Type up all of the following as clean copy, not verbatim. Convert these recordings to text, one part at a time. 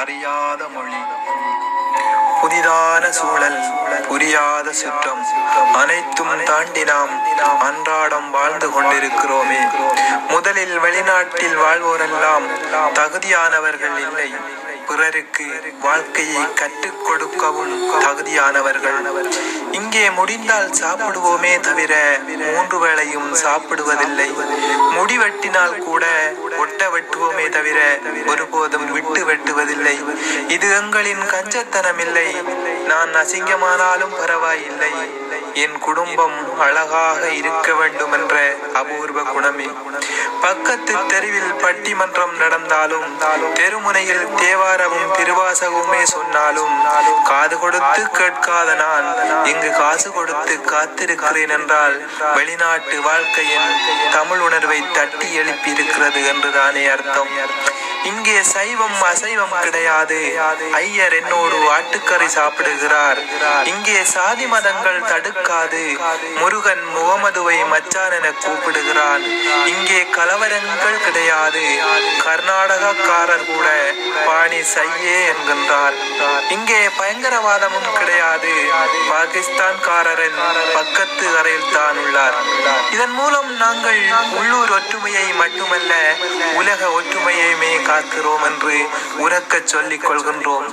அறியாத மொழி, புதிதான சூழல், புரியாத சுற்றம் அனைத்தும் தாண்டி நாம் அன்றாடம் வாழ்ந்து கொண்டிருக்கிறோமே. முதலில் வெளிநாட்டில் வாழ்வோரெல்லாம் தகுதியானவர்கள் இல்லை, பிறருக்கு வாழ்க்கையை கற்றுக் கொடுக்கவும் தகுதியானவர்கள். இங்கே முடிந்தால் சாப்பிடுவோமே தவிர 3 வேளையும் சாப்பிடுவதில்லை. முடி வெட்டினால் கூட ஒட்ட வெட்டுவோமே தவிர ஒருபோதும் விட்டு வெட்டுவதில்லை. இது எங்களின் கஞ்சத்தனம் இல்லை. நான் அசிங்கமானாலும் பரவாயில்லை, என் குடும்பம் அழகாக இருக்க வேண்டும் என்ற அபூர்வ குணமே. பக்கத்து தெருவில் பட்டிமன்றம் நடந்தாலும், தெருமுனையில் தேவாரமும் திருவாசகமுமே சொன்னாலும் காது கொடுத்து கேட்காத நான் இங்கு காசு கொடுத்து காத்திருக்கிறேன் என்றால் வெளிநாட்டு வாழ்க்கையின் தமிழ் உணர்வை தட்டி எழுப்பி இருக்கிறது என்றுதானே அர்த்தம். இங்கே சைவம் அசைவம் கிடையாது. ஐயர் என்னோடு ஆட்டுக்கறி சாப்பிடுகிறார். இங்கே சாதி மதங்கள் தடுக்காது. முருகன் முகமதுவை மச்சான் என கூப்பிடுகிறான். இங்கே கலவரங்கள் கிடையாது. கர்நாடகக்காரர் கூட பாணி சையே என்கின்றார். இங்கே பயங்கரவாதமும் கிடையாது. பாகிஸ்தான்காரரின் பக்கத்து அறையில் தான் உள்ளார். இதன் மூலம் நாங்கள் உள்ளூர் ஒற்றுமையை மட்டுமல்ல உலக ஒற்றுமையுமே காக்கிறோம் என்று உரக்க சொல்லிக் கொள்கின்றோம்.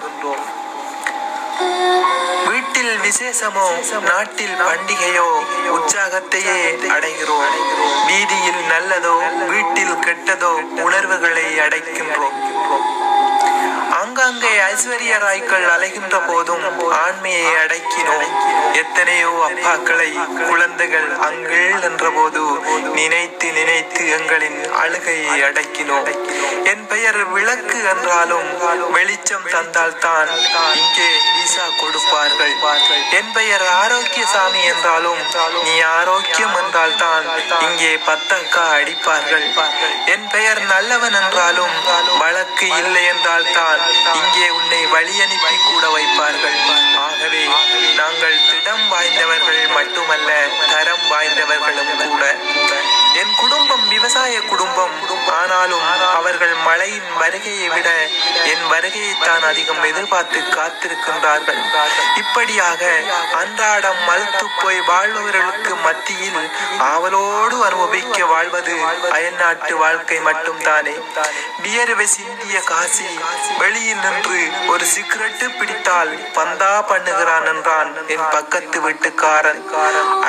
வீட்டில் விசேஷமோ நாட்டில் பண்டிகையோ உற்சாகத்தையே அடைகிறோம். வீதியில் நல்லதோ வீட்டில் கெட்டதோ உணர்வுகளை அடைக்கின்றோம். ஆங்காங்கே ஐஸ்வர்ய ராய்கள் அலைகின்ற போதும் ஆண்மையை அடக்கினோம். எத்தனையோ அப்பாக்களை குழந்தைகள் அங்கள் என்ற போது நினைத்து நினைத்து எங்களின் அழுகையை அடக்கினோம். என் பெயர் விளக்கு என்றாலும் வெளிச்சம் தந்தால் தான் இங்கே விசா கொடுப்பார்கள். என் பெயர் ஆரோக்கியசாமி என்றாலும் நீ ஆரோக்கியம் என்றால் தான் இங்கே 10 அக்கா அடிப்பார்கள். என் பெயர் நல்லவன் என்றாலும் வழக்கு இல்லை என்றால் தான் இங்கே உன்னை வழி அனுப்பி கூட வைப்பார்கள். ஆகவே நாங்கள் திடம் வாய்ந்தவர்கள் மட்டுமல்ல, தரம் வாய்ந்தவர்களும் கூட. என் குடும்பம் விவசாய குடும்பம். ஆனாலும் அவர்கள் மழையின் வருகையை விட என் வருகையை தான் அதிகம் எதிர்பார்த்து காத்திருக்கின்றார்கள். இப்படியாக அன்றாடம் மறுத்து போய் வாழ்பவர்களுக்கு மத்தியில் ஆவலோடு அனுபவிக்க வாழ்வது அயல்நாட்டு வாழ்க்கை மட்டும் தானே. வியர்வை சிந்திய காசி வெளியில் நின்று ஒரு சிகரெட்டு பிடித்தால் பந்தா பண்ணுகிறான் என்றான் என் பக்கத்து வீட்டுக்காரன்.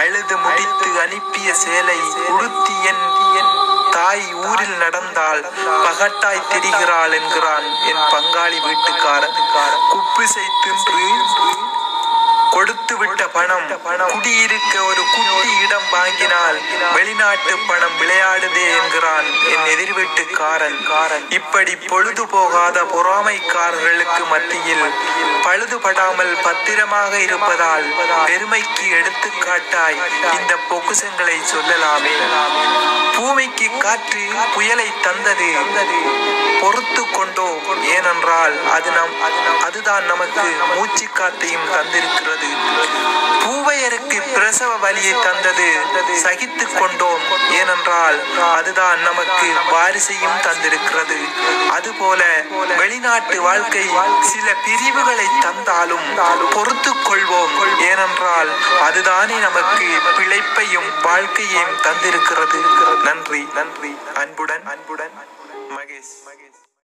அழுது முடித்து அனுப்பிய சேலை உடுத்தி என் தாய் ஊரில் நடந்தால் பகட்டாய் திரிகிறாள் என்கிறான் என் பங்காளி வீட்டுக்காரன். குப்பிசை தின்று கொடுத்து விட்ட பணம் குடியிருக்க ஒரு குட்டி இடம் வாங்கினால் வெளிநாட்டு பணம் விளையாடுதே என்கிறான் என் எதிர் வீட்டுக்காரன். இப்படி பொழுது போகாத பொறாமைக்காரர்களுக்கு மத்தியில் பழுதுபடாமல் பத்திரமாக இருப்பதால் பெருமைக்கு எடுத்துக்காட்டாய் இந்த பொக்குசங்களை சொல்லலாமே. பூமிக்கு காற்று புயலை தந்தது, பொறுத்து கொண்டோம். ஏனென்றால் அதுதான் நமக்கு மூச்சு காத்தையும் தந்திருக்கிறது. பூவையருக்கு பிரசவ வலியை தந்தது, சகித்து கொண்டோம். ஏனென்றால் அதுதான் நமக்கு வாரிசையும் தந்திருக்கிறது. அதுபோல வெளிநாட்டு வாழ்க்கை சில பிரிவுகளை தந்தாலும் பொறுத்து கொள்வோம். ஏனென்றால் அதுதானே நமக்கு பிழைப்பையும் வாழ்க்கையையும் தந்திருக்கிறது. நன்றி. அன்புடன் மகேஷ்.